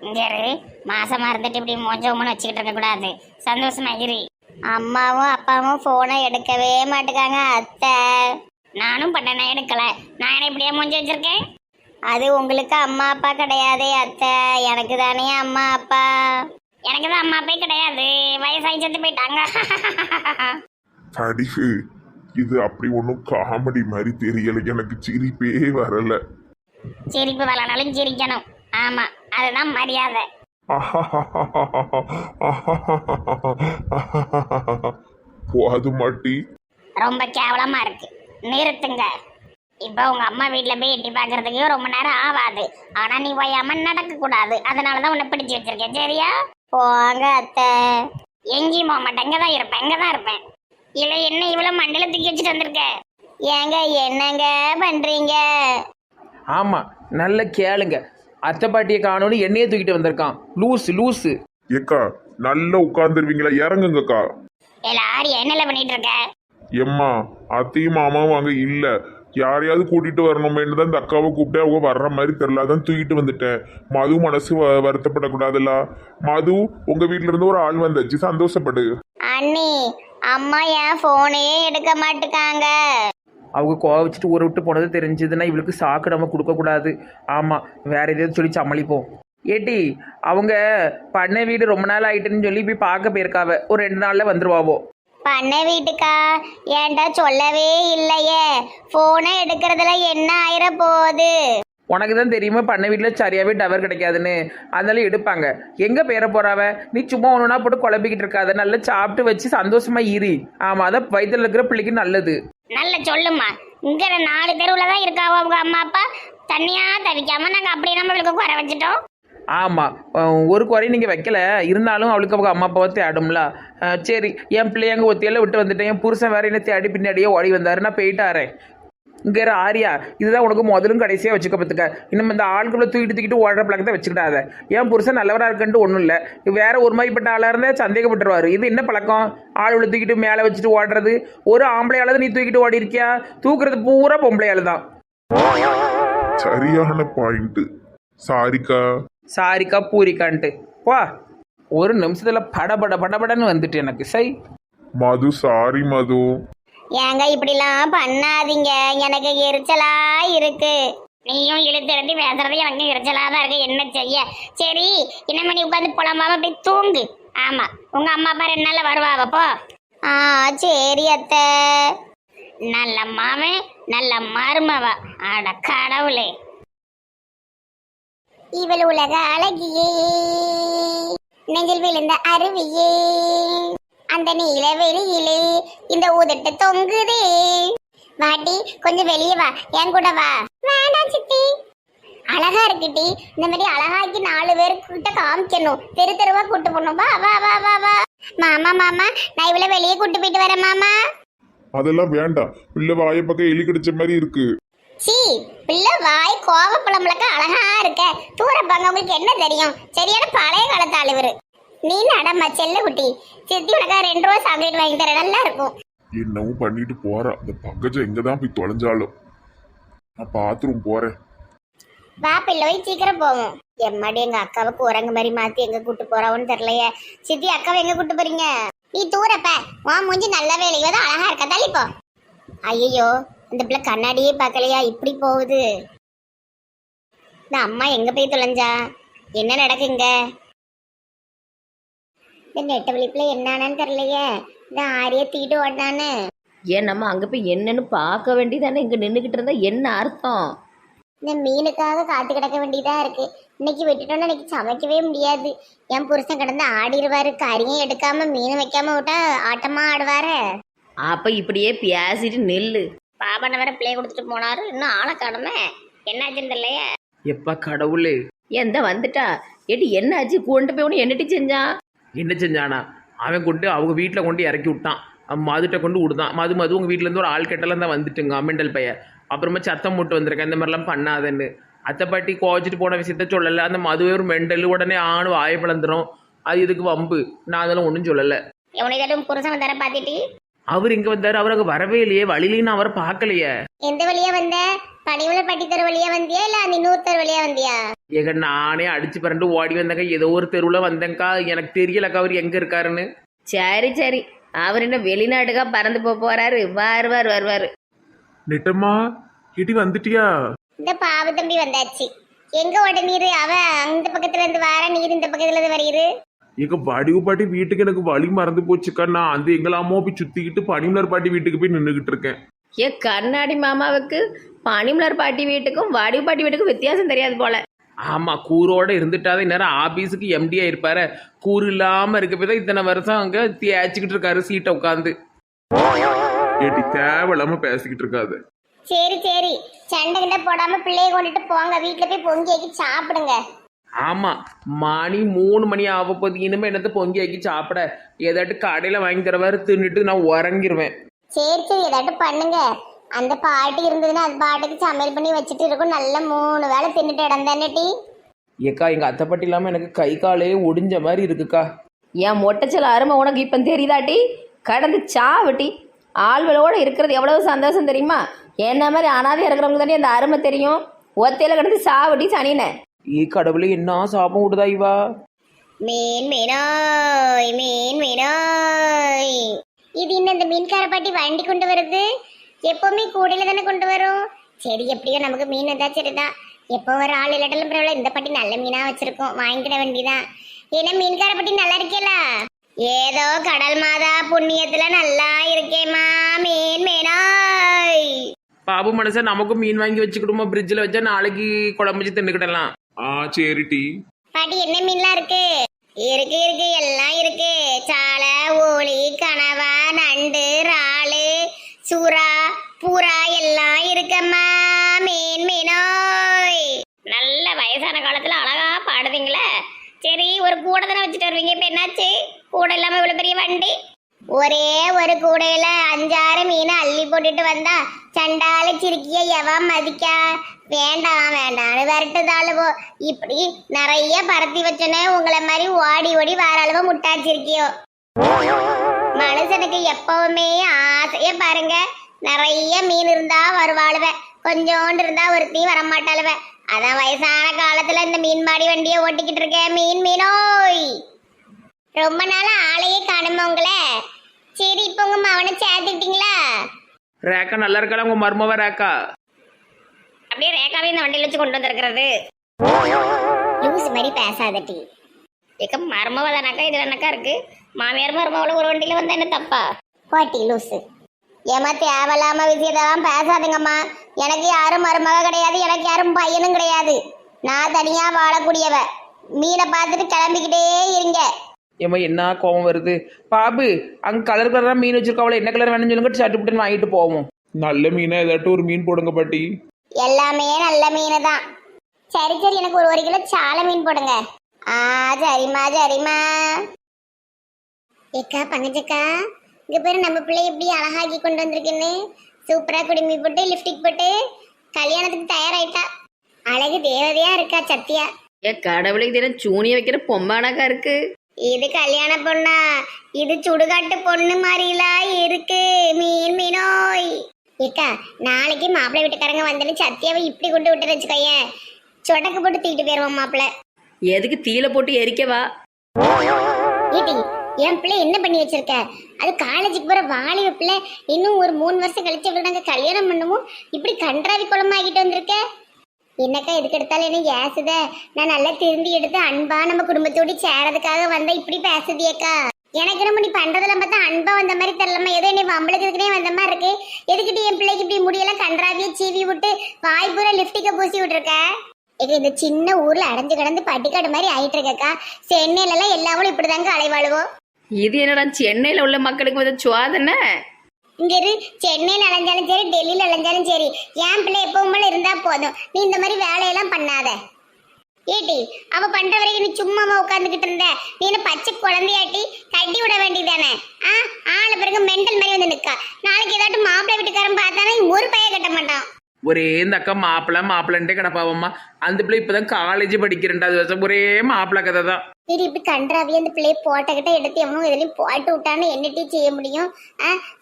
இங்க இரு. மாசமா இருந்துட்டு இப்படி மோஞ்சோம்னு வச்சுக்கிட்டு இருக்க கூடாது. சந்தோஷமா இரு. அம்மாவும் அப்பாவும் போனை எடுக்கவே மாட்டேங்காங்க அத்தை. நானும் பட்டனை எடுக்கல. நான் என்ன இப்படியே மூஞ்சி வச்சிருக்கேன்? அது உங்களுக்கு அம்மா அப்பா கிடையாதே அத்தை, எனக்கு தானே அம்மா அப்பா. எனக்கு தான் அம்மா அப்பா கிடையாது, வயசாகி செத்து போயிட்டாங்க. படிப்பு இது அப்படி ஒன்றும் காமெடி மாதிரி தெரியல, எனக்கு சிரிப்பே வரல. சிரிப்பு வரனாலும் சிரிக்கணும். ஆமா, அதுதான் மரியாதை. போது மாட்டி. ரொம்ப கேவலமா இருக்கு, நிறுத்துங்க. இப்போ உங்க அம்மா வீட்டுல போய் எட்டி பாக்குறதுக்கு ரொம்ப நேரம் ஆகாது. ஆனா நீ ஓயாம நடக்க கூடாது, அதனாலதான் உன்னை பிடிச்சு வச்சிருக்கேன். சரியா? போங்க அத்தை. எங்கேயும் போக மாட்டேன், இங்கதான் இருப்பேன், இங்கதான் இருப்பேன். இல்ல என்ன இவ்வளவு மண்டல தூக்கி வச்சுட்டு வந்திருக்க? ஏங்க என்னங்க பண்றீங்க? ஆமா, நல்ல கேளுங்க. அத்தை பாட்டியை காணோன்னு என்னையே தூக்கிட்டு வந்திருக்கான். லூசு லூசு. ஏக்கா நல்லா உட்கார்ந்துருவீங்களா? இறங்குங்கக்கா. எல்லாரும் என்னல பண்ணிட்டு இருக்க? எம்மா அத்தையும் மாமாவும் அங்க இல்ல, யாரையாவது கூட்டிட்டு வரணுமேனு தான் இந்த அக்காவை கூப்பிட்டு அவங்க வர்ற மாதிரி தெரியல, அதான் தூக்கிட்டு வந்துட்டேன். மது மனசு வருத்தப்படக்கூடாதுல்ல. மது உங்க வீட்டுல இருந்து ஒரு ஆள் வந்தாச்சு, சந்தோஷப்படு. அண்ணி, அம்மா ஏன் போனே எடுக்க மாட்டுக்காங்க? அவங்க கோவச்சிட்டு ஊரை விட்டு போனது தெரிஞ்சதுன்னா இவளுக்கு சாக்கு நம்ம கொடுக்கக்கூடாது. ஆமாம், வேற எதாவது சொல்லி சமாளிப்போம். ஏட்டி, அவங்க பண்ணை வீடு ரொம்ப நாள் ஆயிட்டுன்னு சொல்லி போய் பார்க்க போயிருக்காவ. ஒரு 2 நாளில் வந்துருவாவோ. பண்ண வீட்டுக்கா? ஏன்டா சொல்லவே இல்லையே. போனை எடுக்கிறதுல என்ன ஆயிர போகுது? உனக்கு தான் தெரியுமா பண்ணை வீட்டில் சரியாகவே டவர் கிடைக்காதுன்னு, அதனால எடுப்பாங்க. எங்கே பேர போறாவ? நீ சும்மா ஒன்றுனா போட்டு குழப்பிக்கிட்டு இருக்காத, நல்லா சாப்பிட்டு வச்சு சந்தோஷமா இரு. ஆமாம், அதான் வயிற்றுல இருக்கிற பிள்ளைக்கு நல்லது. நல்ல சொல்லுமா. இங்க 4 தெருவுல தான் இருக்காவோ அவங்க அம்மா அப்பா. தனியா தவிக்காம நாங்க அப்படியே நம்மளுக்கு குறை வச்சுட்டோம். ஆமாம், ஒரு குறையும் நீங்கள் வைக்கல, இருந்தாலும் அவளுக்கு அவங்க அம்மா அப்பாவை தேடும்ல. சரி, என் பிள்ளைங்க ஒத்தியெல்லாம் விட்டு வந்துட்டேன். என் புருஷன் வேற என்ன தேடி பின்னாடியே ஓடி வந்தாரு, நான் போயிட்டாரேன். இங்கே ஆரியா, இதுதான் உனக்கு முதலும் கடைசியாக வச்சுக்க பார்த்துக்க. இன்னும் இந்த ஆட்களை தூக்கிட்டு ஓடுற பழக்கம் தான் வச்சுக்கிட்டாத. என் புருஷன் நல்லவராக இருக்குன்ட்டு ஒன்றும் இல்லை, வேற ஒரு மாதிரிப்பட்ட ஆளாக இருந்தால் சந்தேகப்பட்டுருவாரு. இது என்ன பழக்கம்? ஆளுகளை தூக்கிட்டு மேலே வச்சுட்டு ஓடுறது. ஒரு ஆம்பளையால நீ தூக்கிட்டு ஓடி இருக்கியா? தூக்குறது பூரா பொம்பளையால தான். சரியான பாயிண்ட். சாரிக்கா. சாரிக்கா பூரிக்கான்ட்டு வா. ஒரு நிமிஷத்தில் படபடன்னு வந்துட்டு எனக்கு சை. மது சாரி மது. ஏங்க இப்படிலாம் பண்ணாதீங்க, எனக்கு எரிச்சலா இருக்கு. நீயும் இழுத்து எழுதி பேசுறது எனக்கு எரிச்சலா தான் இருக்கு. என்ன செய்ய? சரி, இனிமே நீ உட்காந்து புலம்பாம போய் தூங்கு. ஆமா, உங்க அம்மா அப்பா 2 நாள்ல வருவாங்க. போ. சரி அத்தை. நல்ல மாமன், நல்ல மருமவா. அட கடவுளே. இவள் உலக அழகியே, நெஞ்சில் விழுந்த அருவியே, அந்த நீல வெளியிலே இந்த உதட்டு தொங்குதே. வாட்டி, கொஞ்சம் வெளியே வா, என் கூட வா. வேண்டாம் சித்தி, அழகா இருக்குட்டி. இந்த மாதிரி அழகாக்கி 4 பேருக்கிட்ட காமிக்கணும், தெரு தெருவா கூட்டு போகணும். வா வா வா வா வா. மாமா மாமா, நான் இவ்வளோ வெளியே கூட்டு போயிட்டு வரேன் மாமா. அதெல்லாம் வேண்டாம், பிள்ளை வாயை பக்கம் எலி கடிச்ச மாதிரி இருக்கு. சி, பிள்ளை வாய் கோவப்பழம்பளக்க அழகா இருக்க. தூரப்பாங்க, உங்களுக்கு என்ன தெரியும்? சரியான பழைய காலத்து அழுவரு. நீ நடமா செல்ல குட்டி. சித்தி உனக்கா 2 ரூபா சாக்லேட் வாங்கி தர, நல்லா இருக்கும். என்னவும் பண்ணிட்டு போறா. அந்த பங்கஜம் எங்கதான் போய் தொலைஞ்சாலும் நான் பாத்ரூம் போறேன். வா பிள்ளை, சீக்கிரம் போவோம். எம்மாடி, எங்க அக்காவுக்கு உரங்கு மாதிரி மாத்தி எங்க கூட்டு போறான்னு தெரியலையே. சித்தி, அக்காவை எங்க கூட்டு போறீங்க? நீ தூரப்ப, வா. மூஞ்சி நல்ல வேலையோ தான், அழகா இருக்கா, தள்ளிப்போ. ஐயோ, இந்த பிள்ளை கண்ணாடியே பார்க்கலையா, இப்படி போகுது. இந்த அம்மா எங்க போய் தொலைஞ்சா? என்ன நடக்குங்க? இந்த நெட்ட விழிப்புல என்னன்னு தெரியலையே. இந்த ஆரிய தீட்டு ஓட்டானு. ஏன் நம்ம அங்கே போய் என்னன்னு பார்க்க வேண்டியதானே? இங்கே நின்றுக்கிட்டு இருந்தா என்ன அர்த்தம்? இந்த மீனுக்காக காத்து கிடக்க வேண்டியதா இருக்கு. இன்னைக்கு விட்டுட்டோம்னா இன்னைக்கு சமைக்கவே முடியாது. என் புருஷன் கிடந்து ஆடிடுவாரு. கறியும் எடுக்காம மீன் வைக்காம விட்டா ஆட்டமா ஆடுவாரு. அப்போ இப்படியே பேசிட்டு நில்லு. பாபனை வேற பிள்ளைய கொடுத்துட்டு போனாரு, இன்னும் ஆளை காணுமே. என்னாச்சுன்னு தெரியலையே. எப்பா கடவுளே. எந்த வந்துட்டா ஏட்டி, என்னாச்சு? கொண்டு போய் ஒன்று என்னட்டி செஞ்சான்? என்ன செஞ்சானா? அவன் கொண்டு அவங்க வீட்டில் கொண்டு இறக்கி விட்டான். மதுட்ட கொண்டு விடுதான். மது உங்கள் வீட்டிலேருந்து ஒரு ஆள் கெட்டலாம் தான் வந்துட்டுங்க, மெண்டல் பையன். அப்புறமா சத்தம் போட்டு வந்திருக்கேன், இந்த மாதிரிலாம் பண்ணாதன்னு. அத்தை பாட்டி கோவச்சிட்டு போன விஷயத்த சொல்லலை. அந்த மதுவே ஒரு மெண்டல், உடனே ஆணு வாயை பிளந்துடும். அது இதுக்கு வம்பு. நான் அதெல்லாம் ஒன்றும் சொல்லலை. எவனையும் புருஷன் வந்தார பாத்திட்டி? அவர் இங்கே வந்தார், அவர் அங்கே வரவே இல்லையே. வழியிலையும் நான் அவரை பார்க்கலையே. எந்த வழியா வந்த? பனிவுல பட்டி தர வழியா வந்தியா இல்ல அந்த இன்னொரு தர வழியா வந்தியா? ஏங்க நானே அடிச்சு பரண்டு ஓடி வந்தேங்க. ஏதோ ஒரு தெருவில் வந்தேங்க்கா. எனக்கு தெரியலக்கா அவர் எங்கே இருக்காருன்னு. சரி சரி, அவர் என்ன வெளிநாட்டுக்கா பறந்து போறாரு? வருவார். நெட்டம்மா இடி வந்துட்டியா? இந்த பாவ தம்பி வந்தாச்சு. எங்க ஓட நீர்? அவ அந்த பக்கத்துல இருந்து வார, நீர் இந்த பக்கத்துல இருந்து வருகிறது. எங்க வடிவு பாட்டி வீட்டுக்கு எனக்கு வழி மறந்து போச்சுக்கா. நான் அந்த எங்கெல்லாமோ போய் சுத்திக்கிட்டு பனிமலர் பாட்டி வீட்டுக்கு போய் நின்றுகிட்டு இருக்கேன். ஏன் கண்ணாடி மாமாவுக்கு பனிமலர் பாட்டி வீட்டுக்கும் வடிவு பாட்டி வீட்டுக்கும் வித்தியாசம் தெரியாது போல. ஆமாம், கூரோட இருந்துட்டாதான் இந்நேரம் ஆபீஸுக்கு எம்டியா இருப்பாரு. கூறு இல்லாமல் இருக்க தான் இத்தனை வருஷம் அங்கே தேய்ச்சிக்கிட்டு இருக்காரு சீட்டை உட்காந்து. ஏட்டி தேவையில்லாம பேசிக்கிட்டு இருக்காது. சரி சரி, சண்டை கிட்ட போடாம பிள்ளைய கொண்டுட்டு போங்க, வீட்டுல போய் பொங்கி ஆக்கி சாப்பிடுங்க. ஆமாம், மணி 3 மணி ஆக போகுது. இனிமேல் என்னத்தை பொங்கி ஆக்கி சாப்பிட ஏதாட்டு கடையில் வாங்கி தரவாரு தின்னுட்டு நான் உறங்கிடுவேன். சரி சரி, ஏதாட்டு பண்ணுங்க. அந்த பாட்டி இருந்ததுன்னா அது பாட்டுக்கு சமையல் பண்ணி வச்சுட்டு இருக்கும். நல்ல 3 வேளை தின்னுட்டு இடம் தானே டீ. ஏக்கா எங்கள் அத்தைப்பட்டி இல்லாமல் எனக்கு கை காலே ஒடிஞ்ச மாதிரி இருக்குக்கா. என் மொட்டைச்சல் அருமை உனக்கு இப்போ தெரியுதாட்டி? கடந்து சாவட்டி ஆள்களோட இருக்கிறது எவ்வளவு சந்தோஷம் தெரியுமா? என்ன மாதிரி அனாதையாக இருக்கிறவங்க தானே அந்த அருமை தெரியும். ஒத்தையில கடந்து சாவட்டி சனின. கடவுளே என்ன சாபம் விடுதா இவா. மீன் மீனாய், மீன் மீனாய். இது இன்னும் இந்த மீன்கார பாட்டி வண்டி கொண்டு வருது. எப்பவுமே கூடையில தானே கொண்டு வரும். சரி, எப்படியோ நமக்கு மீன் இருந்தா சரிதான். எப்போ ஒரு ஆள் இல்லாட்டாலும் பரவாயில்ல, இந்த பாட்டி நல்ல மீனா வச்சிருக்கோம், வாங்கிக்கிட வேண்டிதான். ஏன்னா மீன்கார பாட்டி நல்லா இருக்கேலா? ஏதோ கடல் மாதா புண்ணியத்துல நல்லா இருக்கேம்மா. மீன் மீனாய். பாபு மனசா நமக்கும் மீன் வாங்கி வச்சுக்கிடுமா, ஃப்ரிட்ஜில் வச்சா நாளைக்கு குழம்பு வச்சு தின்னுக்கிடலாம். சரி டீ. பாட்டி என்ன மீன்லாம் இருக்கு? இருக்கு இருக்கு, எல்லாம் இருக்கு. சாலை, ஓலி, கனவா, நண்டு, இறாலு, சூறா, பூரா எல்லாம் இருக்கம்மா. மீன் மீனோய். நல்ல வயசான காலத்துல அழகா பாடுவீங்களே. சரி, ஒரு கூடை தானே வச்சுட்டு வருவீங்க, இப்ப என்னாச்சு? கூடை இல்லாம இவ்வளவு பெரிய வண்டி? ஒரே ஒரு கூடையில 5-6 மீன் அள்ளி போட்டுட்டு வந்தா சண்டால சிரிக்கிய எவா மதிக்கா? வேண்டாம் வேண்டாம்னு விரட்டுதாளுவோ. இப்படி நிறைய பரத்தி வச்சோன்னே உங்களை மாதிரி ஓடி ஓடி வர அளவு முட்டாச்சிருக்கியோ. மனுஷனுக்கு எப்பவுமே ஆசைய பாருங்க, நிறைய மீன் இருந்தா வருவாளுவ, கொஞ்சோண்டு இருந்தா ஒருத்தையும் வரமாட்டாளுவ. அதான் வயசான காலத்துல இந்த மீன்பாடி வண்டியை ஓட்டிக்கிட்டு இருக்கேன். மீன் மீனோய். ரொம்ப நாள் ஆளையே காணுமா உங்களை? சரி, இப்ப உங்க மவனை சேர்த்துக்கிட்டீங்களா? ரேக்கா நல்லா இருக்கலாம் உங்க மருமவ ரேக்கா? அப்படியே ரேக்காவே இந்த வண்டியில வச்சு கொண்டு வந்திருக்கிறது. லூஸ் மாதிரி பேசாதட்டி. இக்க மருமவதானாக்கா இதுல என்னக்கா இருக்கு? மாமியார் மருமவள ஒரு வண்டியில வந்தா என்ன தப்பா? பாட்டி லூசு. ஏமா தேவையில்லாம விஷயத்தான் பேசாதுங்கம்மா. எனக்கு யாரும் மருமக கிடையாது, எனக்கு யாரும் பையனும் கிடையாது. நான் தனியா வாழக்கூடியவ. மீனை பார்த்துட்டு கிளம்பிக்கிட்டே இருங்க. ஏம்மா என்ன கோவம் வருது? பாபு அங்கே கலர் கலராக மீன் வச்சிருக்காவளோ, என்ன கலர் வேணும்னு சொல்லுங்க, சட்டுப்புட்டுன்னு வாங்கிட்டு போவோம். நல்ல மீனா ஏதாட்டும் ஒரு மீன் போடுங்க பாட்டி. எல்லாமே நல்ல மீன் தான். சரி சரி, எனக்கு ஒரு 1 கிலோ சாலை மீன் போடுங்க. சரிம்மா சரிம்மா. ஏக்கா பங்கஜக்கா, இங்க பேரு நம்ம பிள்ளை எப்படி அழகாக்கி கொண்டு வந்திருக்குன்னு. சூப்பரா குடுமி போட்டு லிப்டிக் போட்டு கல்யாணத்துக்கு தயாராயிட்டா. அழகு தேவதையா இருக்கா சத்தியா. ஏன் கடவுளுக்கு தினம் சூனிய வைக்கிற பொம்மானாக்கா இருக்கு. இது கல்யாண பொண்ணா? இது சுடுகாட்டு பொண்ணு மாதிரிலாம் இருக்கு. மீன் மீனோய். ஏக்கா, நாளைக்கு மாப்பிள்ளை வீட்டுக்காரங்க வந்து சத்தியாவை இப்படி கொண்டு விட்டு வச்சுக்கோயேன், சொடக்கு போட்டு தூக்கிட்டு போயிருவோம் மாப்பிள்ளை. எதுக்கு தீல போட்டு எரிக்கவா? ஏடி, என் பிள்ளை என்ன பண்ணி வச்சிருக்க? அது காலேஜுக்கு போற வாலிப பிள்ளை. இன்னும் ஒரு 3 வருஷம் கழிச்சு நாங்க கல்யாணம் பண்ணுவோம். இப்படி கன்றாவி குளமாகிட்டு வந்திருக்க. என்னக்கா எதுக்கு எடுத்தாலும் என்ன ஏசுத? நான் நல்லா திருந்தி எடுத்து அன்பா நம்ம குடும்பத்தோடு சேரதுக்காக வந்தா இப்படி பேசுதியக்கா. எனக்கு நம்ம நீ பண்றதெல்லாம் பார்த்தா அன்பா வந்த மாதிரி தெரியலமா, ஏதோ என்னை வம்பளுக்குனே வந்த மாதிரி இருக்கு. எதுக்கிட்டு என் பிள்ளைக்கு இப்படி முடியெல்லாம் கன்றாவிய சீவி விட்டு வாய்ப்பூரா லிப்டிக்க பூசி விட்டுருக்க? இந்த சின்ன ஊர்ல அடைஞ்சு கிடந்து பட்டிக்காடு மாதிரி ஆயிட்டு இருக்கக்கா. சென்னையில எல்லாம் எல்லாரும் இப்படிதாங்க அலைவாழுவோம். இது என்னடா சென்னையில உள்ள மக்களுக்கு வந்து சுவாதனை? இங்க இரு, சென்னையில அலைஞ்சாலும் சரி, டெல்லியில அலைஞ்சாலும் சரி, என் பிள்ளை எப்பவும் போல இருந்தா போதும். நீ இந்த மாதிரி வேலையெல்லாம் பண்ணாத. ஏட்டி, அவ பண்ற வரைக்கும் நீ சும்மாமா உட்காந்துக்கிட்டு இருந்த? நீ என்ன பச்சை குழந்தையாட்டி? கட்டி விட வேண்டியதானே? ஆளை பிறகு மெண்டல் மாதிரி வந்து நிக்கா. நாளைக்கு ஏதாட்டும் மாப்பிள்ளை வீட்டுக்காரன் பார்த்தானா ஒரு பைய கட்ட மாட்டான். ஒரே இந்த அக்கா மாப்பிள்ளன்ட்டே கிடப்பாவம்மா. அந்த பிள்ளை இப்போதான் காலேஜ் படிக்க 2வது வருஷம். ஒரே மாப்பிள்ளை கதை தான். சரி, இப்படி கன்றாவியே அந்த பிள்ளைய போட்டக்கிட்ட எடுத்து எவனும் இதுலயும் போட்டு விட்டான்னு என்னட்டி செய்ய முடியும்?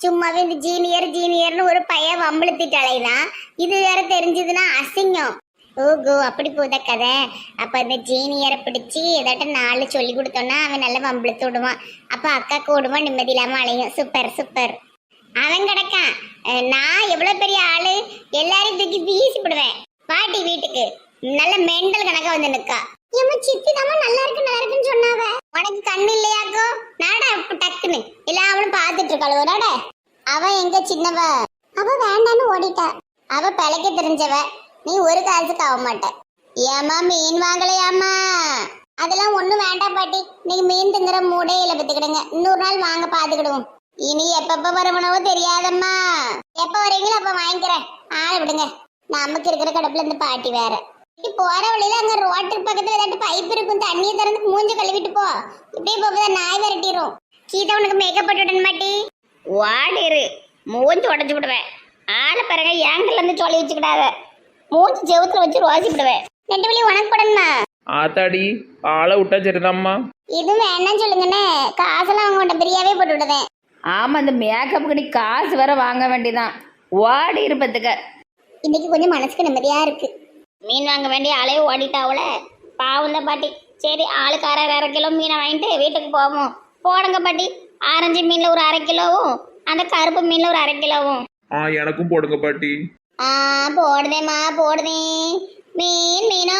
சும்மாவே இந்த ஜீனியர்னு ஒரு பையன் வம்பளுத்திட்டு அலைதான். இது வேற தெரிஞ்சதுன்னா அசிங்கம். ஓகோ அப்படி போதா கதை. அப்ப அந்த ஜீனியரை பிடிச்சி ஏதாட்ட 4 சொல்லி கொடுத்தோம்னா அவன் நல்ல வம்பிழுத்து விடுவான். அப்ப அக்கா கூடுவான், நிம்மதி இல்லாம அலையும். Super super. அவன் கிடக்கான். நான் எவ்வளவு பெரிய ஆளு, எல்லாரையும் தூக்கி வீசிப்படுவேன். பாட்டி வீட்டுக்கு நல்ல மெண்டல் கணக்கா வந்து நிக்கா. ஏமா சித்தி தாமா நல்லா இருக்குன்னு சொன்னாவ. உனக்கு கண்ணு இல்லையாக்கோ? நாடா டக்குன்னு எல்லாம் அவளும் பாத்துட்டு இருக்காளோ நாட. அவன் எங்க சின்னவ? அவ வேண்டான்னு ஓடிட்டா. அவ பிழைக்க தெரிஞ்சவ, நீ ஒரு காசுக்கு ஆக மாட்ட. ஏமா மீன் வாங்கலையாமா? அதெல்லாம் ஒண்ணும் வேண்டாம் பாட்டி, நீங்க மீன் திங்குற மூடையில பத்துக்கிடுங்க. இன்னொரு நாள் வாங்க பாத்துக்கிடுவோம். இனி எப்ப வருவனவோ தெரியாதம்மா. எப்ப வரீங்களோ அப்ப வாங்கிக்கிறேன். ஆள விடுங்க, நமக்கு இருக்கிற கடப்புல இந்த பாட்டி வேற. போற வழியில அங்க ரோட்டு பக்கத்துல ஏதாட்டு பைப் இருக்கும், தண்ணியை திறந்து மூஞ்ச கழுவிட்டு போ. இப்படியே போகுதா நாய் விரட்டிடும். கீதா உனக்கு மேக்கப் போட்டுடன் மாட்டி. வாடிரு, மூஞ்சி உடச்சு விடுவேன். ஆளை பிறகு ஏங்கல்ல இருந்து சொல்லி வச்சுக்கிடாத. மூஞ்சி செவுத்துல வச்சு ரோசி விடுவேன். நெட்டு வழி உனக்கு போடணுமா? ஆத்தாடி ஆளை விட்டா சரிதாம்மா. இது வேணாம் சொல்லுங்கண்ணே, காசெல்லாம் அவங்க உன்ட்ட பிரியாவே போட்டு விடுவேன். ஆமாம், இந்த மேக்கப்புக்கு நீ காசு வேற வாங்க வேண்டியதான். ஓடி இருப்பதுக்கு இன்னைக்கு கொஞ்சம் மனசுக்கு நிம்மதியா இருக்கு. மீன் வாங்க வேண்டிய ஆளையே ஓடிட்டாவுல, பாவம் தான் பாட்டி. சரி, ஆளுக்கு 1/2 கிலோ மீனை வாங்கிட்டு வீட்டுக்கு போவோம். போடுங்க பாட்டி. ஆரஞ்சு மீன்ல ஒரு 1/2 கிலோவும், அந்த கருப்பு மீன்ல ஒரு 1/2 கிலோவும். எனக்கும் போடுங்க பாட்டி. போடுதேம்மா போடுதேன். மீன் மீனா